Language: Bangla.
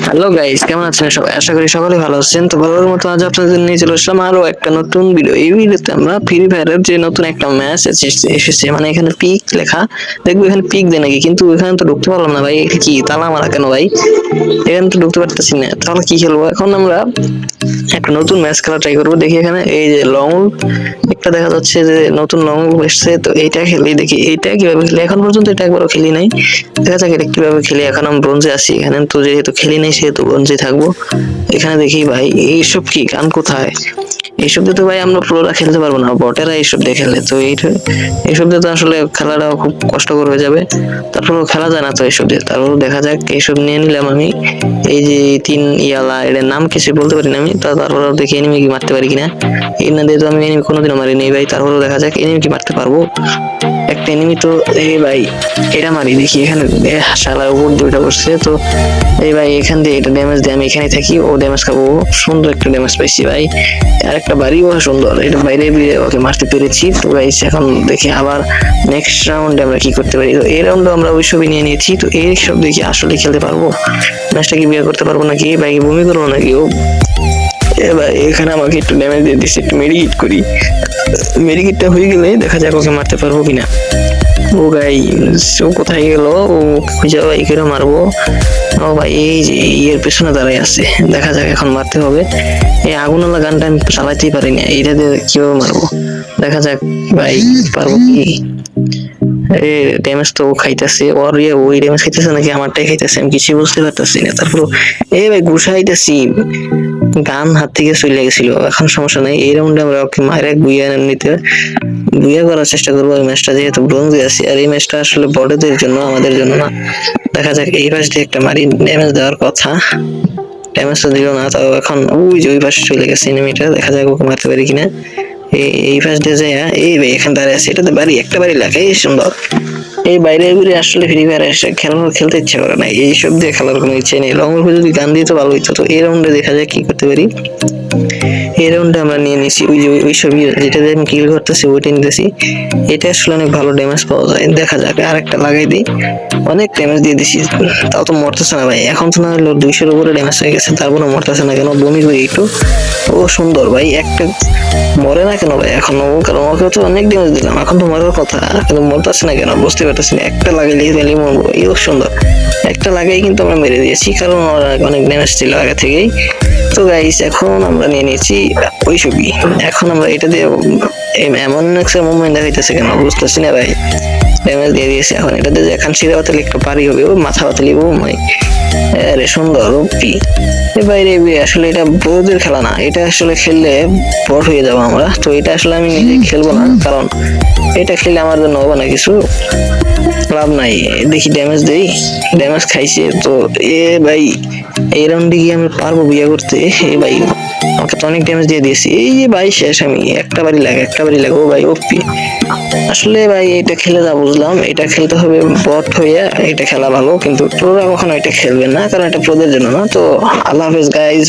হ্যালো গাইস, কেমন আছেন সবাই? আশা করি সকলে ভালো আছেন। তো ভালোর মতো আজ আপনাদের নিয়ে চলে আসলাম আরো একটা নতুন ভিডিও। এই ভিডিওতে আমরা ফ্রি ফায়ারের যে নতুন একটা ম্যাচ এসেছে, মানে এখানে পিক লেখা, দেখবো এখানে পিক দেয় নাকি, কিন্তু এখানে তো ঢুকতে পারলাম না ভাই। এটা কি তালা মারা কেন ভাই? এখানে তো ঢুকতে পারতেছি না, তাহলে কি খেলবো এখন? আমরা একটা নতুন ম্যাচ খেলা ট্রাই করবো। দেখি এখানে এই যে লং একটা দেখা যাচ্ছে যে নতুন লং এসছে, তো এইটা খেলি। দেখি এইটা কিভাবে খেলি, এখন পর্যন্ত এটা একবারও খেলি নাই। দেখা যাক এটা কিভাবে খেলি। এখন আমি ব্রোঞ্জে আছি, এখানে তো যেহেতু খেলি নাই সেহেতু ব্রোঞ্জে থাকবো। এখানে দেখি ভাই এইসব কি গান কোথায়? এইসব দিয়ে তো ভাই আমরা প্রোরা খেলতে পারবো না, বটেরা এইসব দিয়ে খেলে। তো এইসব দিয়ে তো আসলে খেলাটা খুব কষ্টকর হয়ে যাবে। তারপরেও খেলা যায় না তো এইসব দিয়ে। তারপর দেখা যাক, এইসব নিয়ে নিলাম আমি। এই যে তিন ইয়ালা, এটার নাম কিছু বলতে পারি না আমি। তারপরেও দেখি এনিমি কি মারতে পারি কিনা। এই না দিয়ে তো আমি এনিমি কোনোদিনও মারিনি ভাই। তারপরেও দেখা যাক এনিমি কি মারতে পারবো। একটা এনিমি তো এই ভাই, এটা মারি দেখি। এখানে শালার উপর দুইটা বসছে তো। এই ভাই এখান দিয়ে এটা ড্যামেজ দিয়ে আমি এখানে থাকি, ও ড্যামেজ খাবো। সুন্দর একটা ড্যামেজ পাইছি ভাই। আর একটা বাড়িও সুন্দর, এটা বাইরে ওকে মারতে পেরেছি। তো গাইস এখন দেখি আবার নেক্সট রাউন্ডে আমরা কি করতে পারি। তো এই রাউন্ডে আমরা ওই সবই নিয়ে নিয়েছি। তো এই সব দেখি আসলে খেলতে পারবো, ম্যাচটা কি বিয়ে করতে পারবো নাকি, ভাই বমি করবো নাকি ও। এবার এখানে আমাকে একটু ড্যামেজ দিয়ে দিচ্ছে, একটু মেডিকিট করি। মেডিকিটটা হয়ে গেলে দেখা যাক ওকে মারতে পারবো কিনা। ও গাই, ও কোথায় গেল? ও খুঁজে ভাই করে মারবো। ও ভাই এই যে এর পেছনে দাঁড়াই আছে, দেখা যাক এখন মারতে হবে। এই আগুনওয়ালা গানটা আমি চালাতেই পারি না, এইটা দিয়ে কিভাবে মারবো দেখা যাক ভাই। পারবো কি? ড্যামেজ তো ও খাইতেছে, ওর ওই ড্যামেজ খাইতেছে নাকি আমারটাই খাইতেছে, আমি কিছু বুঝতে পারতেছি না। তারপর এই ভাই ঘুষাইতেছি, গান হাত থেকে চলে গেছিল। এখন সমস্যা নাই, এই রাউন্ডে আমরা ওকে মারে গুইয়া নিতে বুইয়া করার চেষ্টা করবো এই ম্যাচটা, যেহেতু ব্রোঞ্জে আছি। আর এই ম্যাচটা আসলে বড়দের জন্য, আমাদের জন্য না। দেখা যাক, এই পাশ দিয়ে একটা মারি, ড্যামেজ দেওয়ার কথা, ড্যামেজ তো দিল না। তাও এখন ওই যে ওই পাশে চলে গেছে এনিমিটা, দেখা যাক ওকে মারতে পারি কিনা। এই পাশ দিয়ে যায়, এই ভাই এখানে দাঁড়িয়ে আছে, এটাতে বাড়ি একটা বাড়ি লাগে, এই সুন্দর। এই বাইরে ঘুরে আসলে ফ্রি ফায়ার এসে খেলতে ইচ্ছা করে না, এইসব দিয়ে খেলার কোনো ইচ্ছে নেই। লং যদি গান দিয়ে তো ভালো হইতো। তো এই রাউন্ডে দেখা যাক কি করতে পারি। এই রাউন্ডে আমরা নিয়ে নিছি ওই যে ওই সবই, যেটা দিয়ে আমি কিল করতেছি ওইটা নিতেছি। এটা আসলে অনেক ভালো ড্যামেজ পাওয়া যায়। দেখা যাক আরেকটা লাগাই দিই, অনেক ড্যামেজ দিয়ে দিছি, তাও তো মরতেছে না ভাই। এখন তো না হলো 200-এর উপরে ড্যামেজ হয়ে গেছে, তারপরে মরতেছে না কেন? বমি করি একটু। ও সুন্দর ভাই, একটা মরে না কেন ভাই এখন? ও কারণ ওকে তো অনেক ড্যামেজ দিলাম, এখন তো মরার কথা, কিন্তু মরতেছে না কেন বুঝতে পারতেছি না। একটা লাগাইলে তাহলে মরবো, এও সুন্দর। একটা লাগাই কিন্তু আমরা মেরে দিয়েছি, কারণ ওর অনেক ড্যামেজ ছিল আগে থেকেই। তো গাইস এখন আমরা নিয়ে নিয়েছি ওই ছবি। এখন আমরা এটা দিয়ে এমন একটা মুভমেন্ট দেখাইতেছে কেন বুঝতেছি না ভাই। ড্যামেজ দিয়ে দিয়েছে, এখন এটা দিয়ে এখন শিরা বাতালি একটু পারি হবে, ও মাথা বাতালি। ও মাই, আরে সুন্দর ওপি। এ বাইরে আসলে এটা বড়দের খেলা না, এটা আসলে খেললে বড় হয়ে যাবো আমরা। তো এটা আসলে আমি নিজে খেলবো না, কারণ এটা খেলে আমার জন্য হবে না কিছু, লাভ নাই। দেখি ড্যামেজ দেই, ড্যামেজ খাইছে তো। এ ভাই এই রাউন্ডে গিয়ে আমি পারবো বিয়ে করতে? এ ভাই আমাকে তো অনেক ড্যামেজ দিয়ে দিয়েছি। এই যে ভাই শেষ, আমি একটা বাড়ি লাগে, একটা বাড়ি লাগে। ও ভাই ওপি। আসলে ভাই এটা খেলে যা বুঝলাম, এটা খেলতে হবে বট হয়ে। এটা খেলা ভালো, কিন্তু প্রোরা কখনো এটা খেলবে না, কারণ এটা প্রোদের জন্য না। তো আল্লাহ হাফেজ গাইজ।